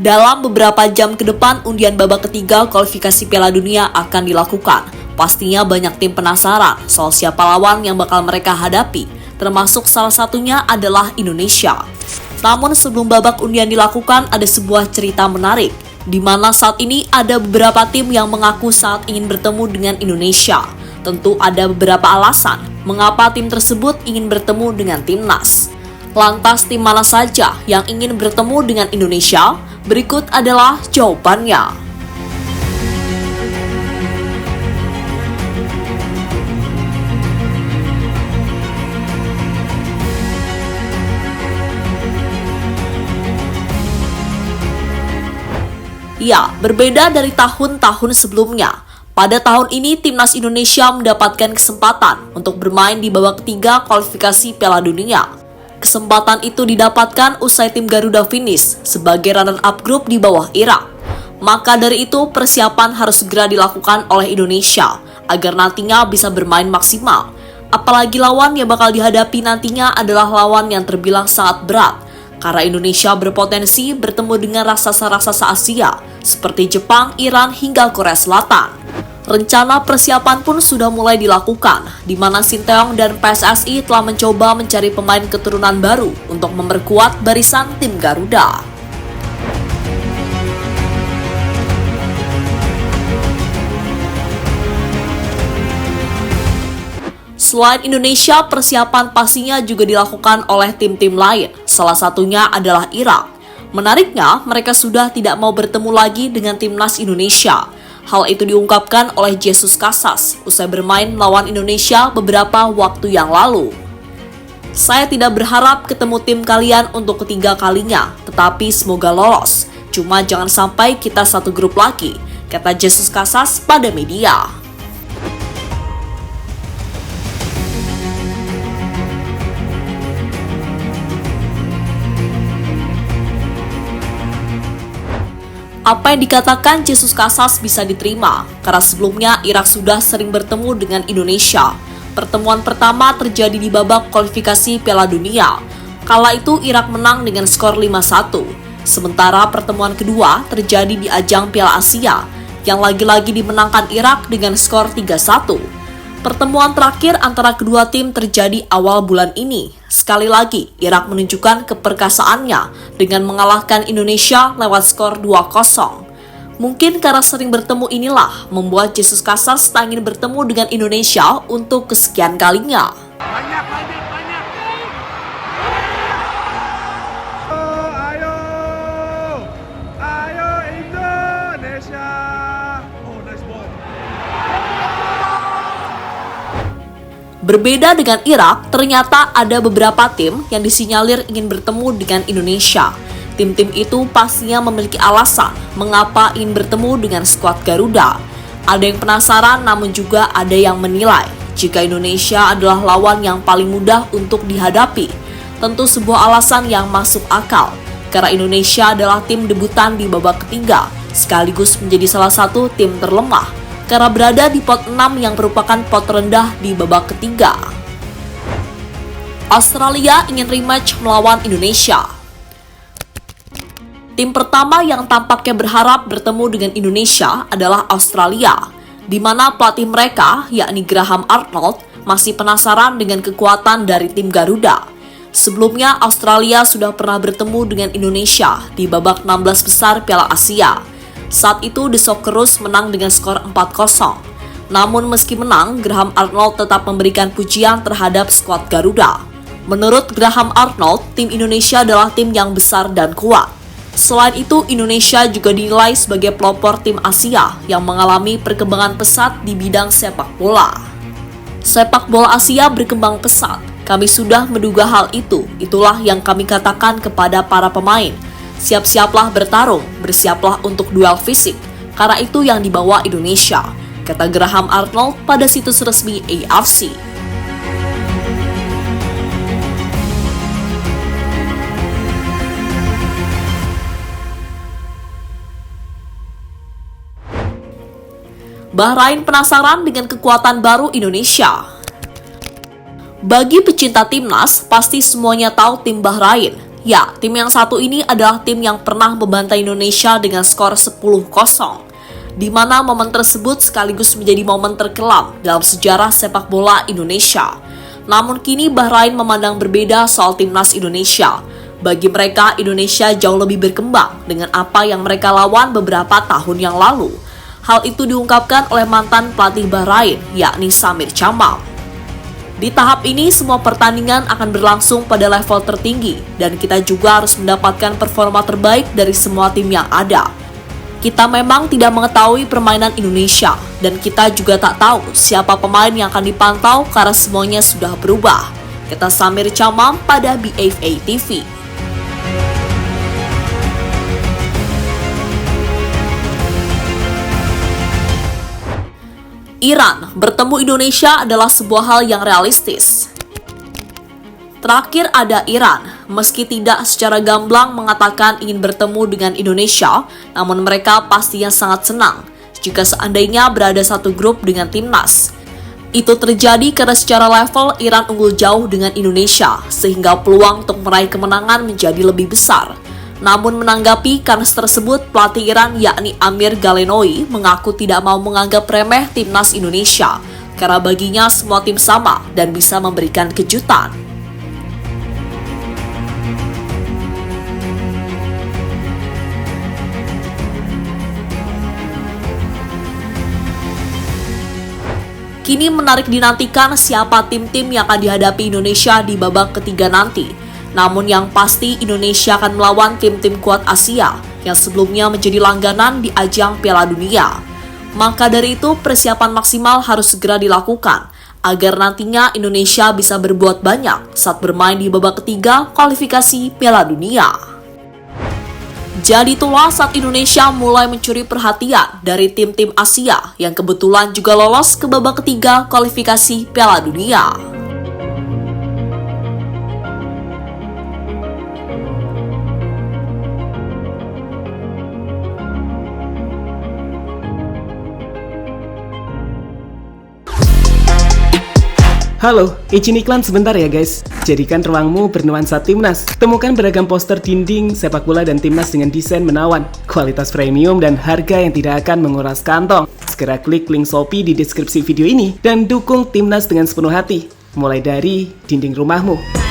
Dalam beberapa jam ke depan, undian babak ketiga kualifikasi Piala Dunia akan dilakukan. Pastinya banyak tim penasaran soal siapa lawan yang bakal mereka hadapi, termasuk salah satunya adalah Indonesia. Namun sebelum babak undian dilakukan, ada sebuah cerita menarik, di mana saat ini ada beberapa tim yang mengaku saat ingin bertemu dengan Indonesia. Tentu ada beberapa alasan mengapa tim tersebut ingin bertemu dengan timnas. Lantas tim mana saja yang ingin bertemu dengan Indonesia? Berikut adalah jawabannya. Ya, berbeda dari tahun-tahun sebelumnya. Pada tahun ini, timnas Indonesia mendapatkan kesempatan untuk bermain di babak ketiga kualifikasi Piala Dunia. Kesempatan itu didapatkan usai tim Garuda finish sebagai runner-up grup di bawah Irak. Maka dari itu, persiapan harus segera dilakukan oleh Indonesia agar nantinya bisa bermain maksimal. Apalagi lawan yang bakal dihadapi nantinya adalah lawan yang terbilang sangat berat, karena Indonesia berpotensi bertemu dengan raksasa-raksasa Asia seperti Jepang, Iran, hingga Korea Selatan. Rencana persiapan pun sudah mulai dilakukan, di mana Sinteyong dan PSSI telah mencoba mencari pemain keturunan baru untuk memperkuat barisan tim Garuda. Selain Indonesia, persiapan pastinya juga dilakukan oleh tim-tim lain, salah satunya adalah Irak. Menariknya, mereka sudah tidak mau bertemu lagi dengan timnas Indonesia. Hal itu diungkapkan oleh Jesus Casas usai bermain melawan Indonesia beberapa waktu yang lalu. Saya tidak berharap ketemu tim kalian untuk ketiga kalinya, tetapi semoga lolos. Cuma jangan sampai kita satu grup lagi, kata Jesus Casas pada media. Apa yang dikatakan Jesus Casas bisa diterima, karena sebelumnya Irak sudah sering bertemu dengan Indonesia. Pertemuan pertama terjadi di babak kualifikasi Piala Dunia. Kala itu Irak menang dengan skor 5-1. Sementara pertemuan kedua terjadi di ajang Piala Asia, yang lagi-lagi dimenangkan Irak dengan skor 3-1. Pertemuan terakhir antara kedua tim terjadi awal bulan ini. Sekali lagi, Irak menunjukkan keperkasaannya dengan mengalahkan Indonesia lewat skor 2-0. Mungkin karena sering bertemu inilah membuat Jesus Casas tak ingin bertemu dengan Indonesia untuk kesekian kalinya. Banyak. Ayo Indonesia. Oh, nice ball. Berbeda dengan Irak, ternyata ada beberapa tim yang disinyalir ingin bertemu dengan Indonesia. Tim-tim itu pastinya memiliki alasan mengapa ingin bertemu dengan skuad Garuda. Ada yang penasaran, namun juga ada yang menilai jika Indonesia adalah lawan yang paling mudah untuk dihadapi. Tentu sebuah alasan yang masuk akal, karena Indonesia adalah tim debutan di babak ketiga, sekaligus menjadi salah satu tim terlemah, karena berada di pot 6 yang merupakan pot rendah di babak ketiga. Australia ingin rematch melawan Indonesia. Tim pertama yang tampaknya berharap bertemu dengan Indonesia adalah Australia, di mana pelatih mereka, yakni Graham Arnold, masih penasaran dengan kekuatan dari tim Garuda. Sebelumnya, Australia sudah pernah bertemu dengan Indonesia di babak 16 besar Piala Asia. Saat itu The Socceroos menang dengan skor 4-0. Namun meski menang, Graham Arnold tetap memberikan pujian terhadap skuad Garuda. Menurut Graham Arnold, tim Indonesia adalah tim yang besar dan kuat. Selain itu, Indonesia juga dinilai sebagai pelopor tim Asia yang mengalami perkembangan pesat di bidang sepak bola. Sepak bola Asia berkembang pesat. Kami sudah menduga hal itu. Itulah yang kami katakan kepada para pemain. Siap-siaplah bertarung, bersiaplah untuk duel fisik, karena itu yang dibawa Indonesia, kata Graham Arnold pada situs resmi AFC. Bahrain penasaran dengan kekuatan baru Indonesia. Bagi pecinta timnas, pasti semuanya tahu tim Bahrain, Ya, tim yang satu ini adalah tim yang pernah membantai Indonesia dengan skor 10-0, di mana momen tersebut sekaligus menjadi momen terkelam dalam sejarah sepak bola Indonesia. Namun kini Bahrain memandang berbeda soal timnas Indonesia. Bagi mereka, Indonesia jauh lebih berkembang dengan apa yang mereka lawan beberapa tahun yang lalu. Hal itu diungkapkan oleh mantan pelatih Bahrain, yakni Samir Chamam. Di tahap ini, semua pertandingan akan berlangsung pada level tertinggi dan kita juga harus mendapatkan performa terbaik dari semua tim yang ada. Kita memang tidak mengetahui permainan Indonesia dan kita juga tak tahu siapa pemain yang akan dipantau karena semuanya sudah berubah, kata Samir Chamam pada BFA TV. Iran bertemu Indonesia adalah sebuah hal yang realistis. Terakhir ada Iran, meski tidak secara gamblang mengatakan ingin bertemu dengan Indonesia, namun mereka pastinya sangat senang jika seandainya berada satu grup dengan timnas. Itu terjadi karena secara level Iran unggul jauh dengan Indonesia, sehingga peluang untuk meraih kemenangan menjadi lebih besar. Namun menanggapi kasus tersebut, pelatih Iran yakni Amir Galenoi mengaku tidak mau menganggap remeh timnas Indonesia karena baginya semua tim sama dan bisa memberikan kejutan. Kini menarik dinantikan siapa tim-tim yang akan dihadapi Indonesia di babak ketiga nanti. Namun yang pasti Indonesia akan melawan tim-tim kuat Asia yang sebelumnya menjadi langganan di ajang Piala Dunia. Maka dari itu persiapan maksimal harus segera dilakukan agar nantinya Indonesia bisa berbuat banyak saat bermain di babak ketiga kualifikasi Piala Dunia. Jadi itulah saat Indonesia mulai mencuri perhatian dari tim-tim Asia yang kebetulan juga lolos ke babak ketiga kualifikasi Piala Dunia. Halo, izin iklan sebentar ya guys. Jadikan ruangmu bernuansa timnas. Temukan beragam poster dinding, sepak bola dan timnas dengan desain menawan, kualitas premium dan harga yang tidak akan menguras kantong. Segera klik link Shopee di deskripsi video ini dan dukung timnas dengan sepenuh hati. Mulai dari dinding rumahmu.